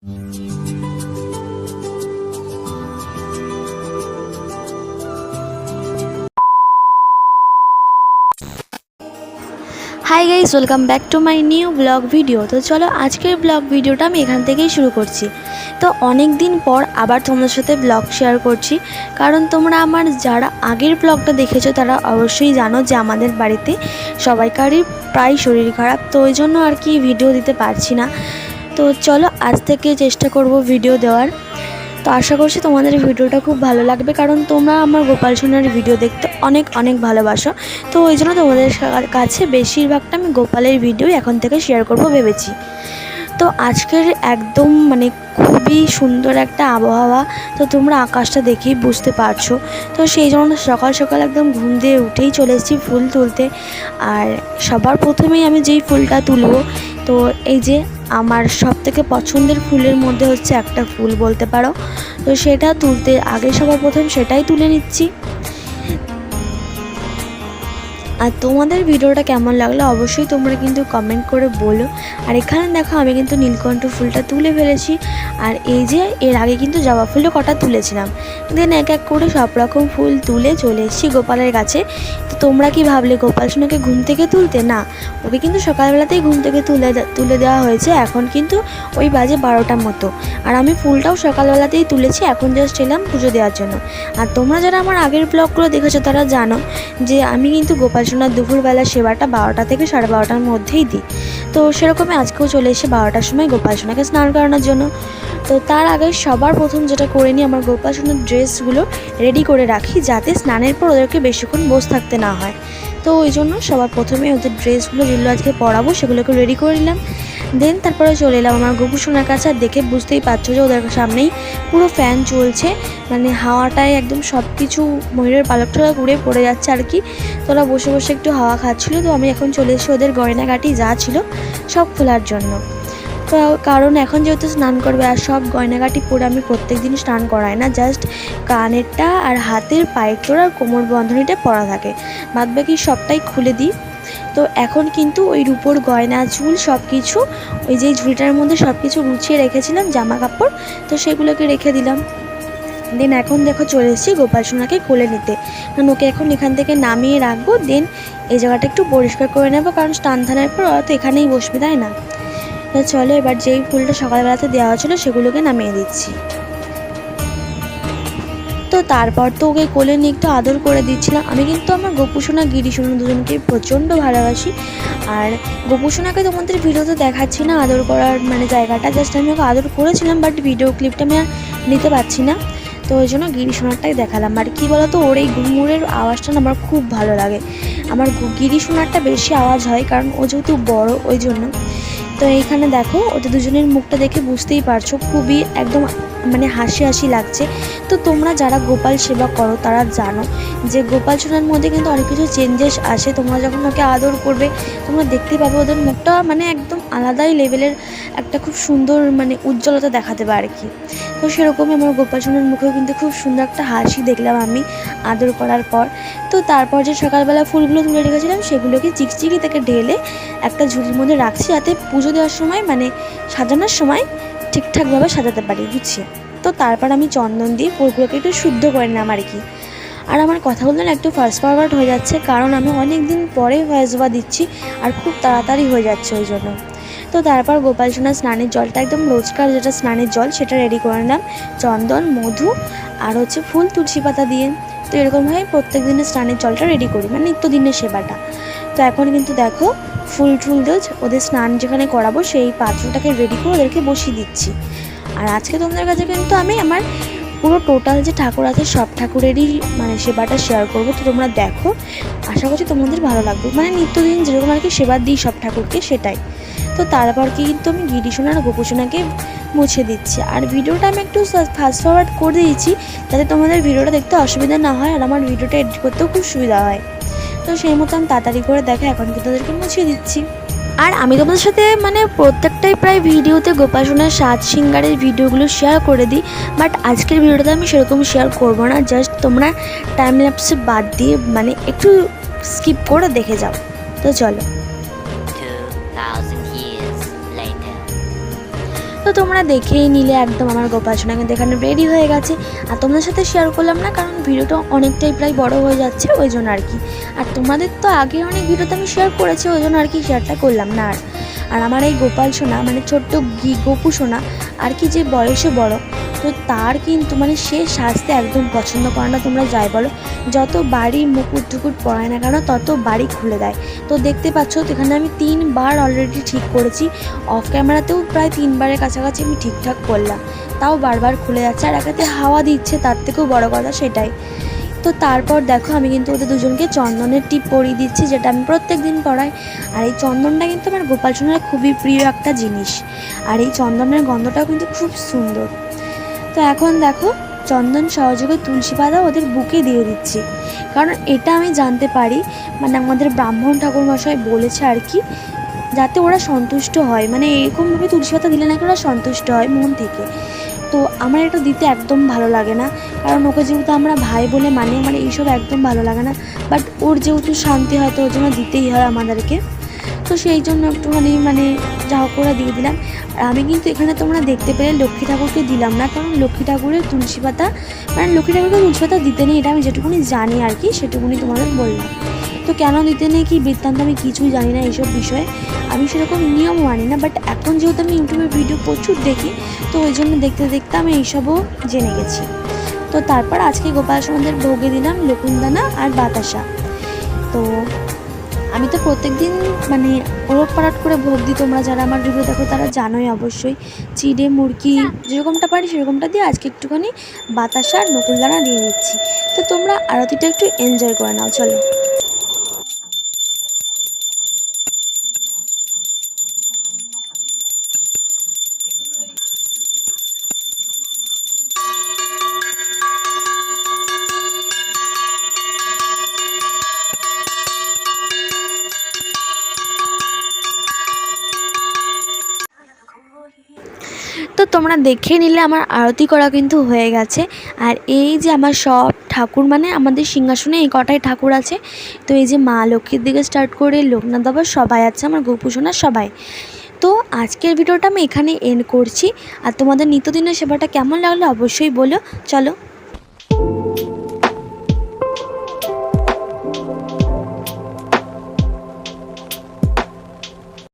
Hi guys, welcome back to my new blog video. তো চলো আজকের ব্লগ ভিডিওটা আমি এখান থেকেই শুরু করছি। তো অনেক দিন পর আবার তোমাদের সাথে ব্লগ শেয়ার করছি, কারণ তোমরা আমার যারা আগের ব্লগটা দেখেছো তারা অবশ্যই জানো যে আমাদের বাড়িতে সবাইকারই প্রায় শরীর খারাপ, তো ওই জন্য আর কি ভিডিও দিতে পারছি না। তো চলো আজ থেকে চেষ্টা করব ভিডিও দেওয়ার। তো আশা করছি তোমাদের ভিডিওটা খুব ভালো লাগবে, কারণ তোমরা আমার গোপাল সোনার ভিডিও দেখতে অনেক অনেক ভালোবাসো। তো ওই জন্য তোমাদের কাছে বেশিরভাগটা আমি গোপালের ভিডিও এখন থেকে শেয়ার করব ভেবেছি। তো আজকের একদম খুবই সুন্দর একটা আবহাওয়া, তো তোমরা আকাশটা দেখেই বুঝতে পারছো। তো সেই জন্য সকাল সকাল একদম ঘুম দিয়ে উঠেই চলে এসেছি ফুল তুলতে। আর সবার প্রথমেই আমি যেই ফুলটা তুলবো, তো এই যে আমার সবথেকে পছন্দের ফুলের মধ্যে হচ্ছে একটা ফুল বলতে পারো, তো সেটা তুলতে আগে সবার প্রথম সেটাই তুলে নিচ্ছি। আর তোমাদের ভিডিওটা কেমন লাগলো অবশ্যই তোমরা কিন্তু কমেন্ট করে বলো। আর এখানে দেখো আমি কিন্তু নীলকণ্ঠ ফুলটা তুলে ফেলেছি, আর এই যে এর আগে কিন্তু জবা ফুলও কটা তুলেছিলাম। দেন এক এক করে সব রকম ফুল তুলে চলে এসেছি গোপালের কাছে। তো তোমরা কি ভাবলে গোপাল সোনাকে ঘুম থেকে তুলতে? না, ওকে কিন্তু সকালবেলাতেই ঘুম থেকে তুলে দেওয়া হয়েছে। এখন কিন্তু ওই বাজে 12টার মতো, আর আমি ফুলটাও সকালবেলাতেই তুলেছি, এখন জাস্ট এলাম পুজো দেওয়ার জন্য। আর তোমরা যারা আমার আগের ব্লগগুলো দেখেছো তারা জানো যে আমি কিন্তু গোপাল সোনার দুপুরবেলা সেবাটা 12টা থেকে 12:30টার মধ্যেই দিই। তো সেরকমই আজকেও চলে এসে 12টার সময় গোপাল সোনাকে স্নান করানোর জন্য। তো তার আগে সবার প্রথম যেটা করে নিই, আমার গোপাল সোনার ড্রেসগুলো রেডি করে রাখি, যাতে স্নানের পর ওদেরকে বেশিক্ষণ বসে থাকতে না হয়। তো ওই জন্য সবার প্রথমে ওদের ড্রেসগুলো যেগুলো আজকে পরাবো সেগুলোকে রেডি করে নিলাম। দেন তারপরে চলে এলাম আমার গোপু সোনার কাছে। আর দেখে বুঝতেই পারছো যে ওদের সামনেই পুরো ফ্যান চলছে, হাওয়াটায় একদম সব কিছু ময়ূরের পালকটা উড়ে পড়ে যাচ্ছে আর কি। তো ওরা বসে বসে একটু হাওয়া খাচ্ছিলো। তো আমি এখন চলে এসেছি ওদের গয়নাগাটি যা ছিল সব খোলার জন্য। তো কারণ এখন যেহেতু স্নান করবে, আর সব গয়নাগাটি পরে আমি প্রত্যেক দিন স্নান করাই না, জাস্ট কানেরটা আর হাতের পায়ের তোর আর কোমর বন্ধনীটা পরা থাকে, বাদ বাকি সবটাই খুলে দিই। তো এখন কিন্তু ওই রূপোর গয়না চুল সব কিছু ওই যে ঝুড়িটার মধ্যে সব কিছু গুছিয়ে রেখেছিলাম, জামা কাপড়, তো সেগুলোকে রেখে দিলাম। দেন এখন দেখো চলে এসেছি গোপাল সোনাকে কোলে নিতে, কারণ ওকে এখন এখান থেকে নামিয়ে রাখবো। দেন এই জায়গাটা একটু পরিষ্কার করে নেবো, কারণ স্নান ধানের পর ওরা তো এখানেই বসবে, তাই না? তো চলো এবার যেই ফুলটা সকালবেলাতে দেওয়া হচ্ছিলো সেগুলোকে নামিয়ে দিচ্ছি। তো তারপর তো ওকে কোলে নিয়ে একটু আদর করে দিচ্ছিলাম। আমি কিন্তু আমার গোপু সোনা গিরি সোনা দুজনকে প্রচণ্ড ভালোবাসি। আর গোপু সোনাকে তোমাদের ভিডিওতে দেখাচ্ছি না আদর করার জায়গাটা, জাস্ট আমি ওকে আদর করেছিলাম, বাট ভিডিও ক্লিপটা আমি আর নিতে পারছি না। তো ওই জন্য গিরি সোনারটাই দেখালাম। আর কি বলতো, ওর এই গুড়মুড়ের আওয়াজটা না আমার খুব ভালো লাগে। আমার গিরি সোনারটা বেশি আওয়াজ হয়, কারণ ও যেহেতু বড় ওই জন্য। তো এইখানে দেখো ওদের দুজনের মুখটা দেখে বুঝতেই পারছো খুবই একদম হাসি হাসি লাগছে। তো তোমরা যারা গোপাল সেবা করো তারা জানো যে গোপাল সোনার মধ্যে কিন্তু অনেক কিছু চেঞ্জেস আসে। তোমরা যখন ওকে আদর করবে তোমরা দেখতে পাবে ওদের মুখটা একদম আলাদাই লেভেলের একটা খুব সুন্দর উজ্জ্বলতা দেখাতে পারে আর কি। তো সেরকমই আমার গোপাল সোনার মুখেও কিন্তু খুব সুন্দর একটা হাসি দেখলাম আমি আদর করার পর। তো তারপর যে সকালবেলা ফুলগুলো তুলে রেখেছিলাম সেগুলোকে চিকচিকি থেকে ঢেলে একটা ঝুড়ির মধ্যে রাখছি, যাতে পুজো দেওয়ার সময় সাজানোর সময় ঠিকঠাকভাবে সাজাতে পারি গুছিয়ে। তো তারপর আমি চন্দন দিয়ে ফুলগুলোকে একটু শুদ্ধ করে নিলাম আর কি। আর আমার কথাগুলো না একটু ফাস্ট ফরওয়ার্ড হয়ে যাচ্ছে, কারণ আমি অনেক দিন পরে ভয়েস ওভার দিচ্ছি আর খুব তাড়াতাড়ি হয়ে যাচ্ছে ওই জন্য। তো তারপর গোপাল সোনার স্নানের জলটা একদম রোজকার যেটা স্নানের জল সেটা রেডি করে নিলাম, চন্দন, মধু আর হচ্ছে ফুল, তুলসী পাতা দিয়ে। তো এরকমভাবে প্রত্যেক দিনের স্নানের জলটা রেডি করি, নিত্যদিনের সেবাটা। তো এখন কিন্তু দেখো ফুল টুল দিয়ে ওদের স্নান যেখানে করাবো সেই পাত্রটাকে রেডি করে ওদেরকে বসিয়ে দিচ্ছি। আর আজকে তোমাদের কাছে কিন্তু আমি আমার পুরো টোটাল যে ঠাকুর আছে সব ঠাকুরেরই সেবাটা শেয়ার করবো। তো তোমরা দেখো, আশা করছি তোমাদের ভালো লাগবে। নিত্যদিন যেরকম আর কি সেবা দিই সব ঠাকুরকে সেটাই। তো তারপর কিন্তু আমি গিরি সোনা আর গোপু সোনাকে মুছে দিচ্ছি। আর ভিডিওটা আমি একটু ফাস্ট ফরওয়ার্ড করে দিয়েছি, যাতে তোমাদের ভিডিওটা দেখতে অসুবিধা না হয় আর আমার ভিডিওটা এডিট করতেও খুব সুবিধা হয়। তো সেই মতো আমি তাড়াতাড়ি করে দেখে এখন কিন্তু তাদেরকে মুছিয়ে দিচ্ছি। আর আমি তোমাদের সাথে প্রত্যেকটাই প্রায় ভিডিওতে গোপাল সোনার সাজ সিঙ্গারের ভিডিওগুলো শেয়ার করে দিই, বাট আজকের ভিডিওতে আমি সেরকম শেয়ার করব না। জাস্ট তোমরা টাইম ল্যাপসে বাদ দিয়ে একটু স্কিপ করে দেখে যাও। তো চলো। তো তোমরা দেখেই নিলে একদম আমার গোপাল সোনা কিন্তু এখানে রেডি হয়ে গেছে। আর তোমাদের সাথে শেয়ার করলাম না, কারণ ভিডিওটা অনেকটাই প্রায় বড় হয়ে যাচ্ছে, ওই জন্য আর কি। আর তোমাদের তো আগে অনেক ভিডিওতে আমি শেয়ার করেছি, ওই জন্য আর কি শেয়ারটা করলাম না। আর আমার এই গোপাল সোনা মানে ছোট্ট গপু সোনা আর কি, যে বয়সে বড়, তো তার কিন্তু মানে সে সাজতে একদম পছন্দ করে না। তোমরা যাই বলো, যত বাড়ি মুকুট টুকুট পরায় না কেন তত বাড়ি খুলে দেয়। তো দেখতে পাচ্ছ তো এখানে আমি 3বার অলরেডি ঠিক করেছি, অফ ক্যামেরাতেও প্রায় 3বারের কাছাকাছি আমি ঠিকঠাক করলাম, তাও বারবার খুলে যাচ্ছে। আর একাতে হাওয়া দিচ্ছে, তার থেকেও বড় কথা সেটাই। তো তারপর দেখো আমি কিন্তু ওদের দুজনকে চন্দনের টিপ পরিয়ে দিচ্ছি, যেটা আমি প্রত্যেক দিন পরাই। আর এই চন্দনটা কিন্তু আমার গোপাল সোনার খুবই প্রিয় একটা জিনিস, আর এই চন্দনের গন্ধটাও কিন্তু খুব সুন্দর। তো এখন দেখো চন্দন সহযোগে তুলসী পাতা ওদের বুকে দিয়ে দিচ্ছি, কারণ এটা আমি জানতে পারি মানে আমাদের ব্রাহ্মণ ঠাকুর মশাই বলেছে আর কি, যাতে ওরা সন্তুষ্ট হয়, মানে এরকমভাবে তুলসী পাতা দিলে নাকি ওরা সন্তুষ্ট হয় মন থেকে। তো আমার এটা দিতে একদম ভালো লাগে না, কারণ ওকে যেহেতু আমরা ভাই বলে মানে আমার এইসব একদম ভালো লাগে না। বাট ওর যেহেতু শান্তি হয় তো ওর জন্য দিতেই হয় আমাদেরকে, তো সেই জন্য একটুখানি মানে যা হোক করে দিয়ে দিলাম। আর আমি কিন্তু এখানে তোমরা দেখতে পেলে লক্ষ্মী ঠাকুরকে দিলাম না, কারণ লক্ষ্মী ঠাকুরের তুলসী পাতা মানে লক্ষ্মী ঠাকুরকে তুলসী পাতা দিতে নেই, এটা আমি যেটুকুনি জানি আর কি সেটুকুনি তোমাদের বললাম। তো কেন দিতে নেই কি বৃত্তান্ত আমি কিছুই জানি না এইসব বিষয়ে, আমি সেরকম নিয়ম মানি না। বাট এখন যেহেতু আমি ইউটিউবে ভিডিও প্রচুর দেখি, তো ওই জন্য দেখতে দেখতে আমি এইসবও জেনে গেছি। তো তারপর আজকে গোপাল সোনাদের ভোগে দিলাম লকুনদানা আর বাতাসা। তো আমি তো প্রত্যেক দিন মানে ওলট পালট করে ভোগ দিই, তোমরা যারা আমার ভিডিও দেখো তারা জানোই অবশ্যই। চিড়ে মুরগি যেরকমটা পারি সেরকমটা দিয়ে আজকে একটুখানি বাতাসা আর নকুলদানা দিয়ে দিচ্ছি। তো তোমরা আরতিটা একটু এনজয় করে নাও, চলো। তো তোমরা দেখে নিলে আমার আরতি করা কিন্তু হয়ে গেছে। আর এই যে আমার সব ঠাকুর মানে আমাদের সিংহাসনে এই কটাই ঠাকুর আছে। তো এই যে মা লক্ষ্মীর দিকে স্টার্ট করে লোকনাথ বাবা সবাই আছে, আমার গোপু সোনা সবাই। তো আজকের ভিডিওটা আমি এখানে এন্ড করছি। আর তোমাদের নিত্যদিনের সেবাটা কেমন লাগলো অবশ্যই বলো, চলো।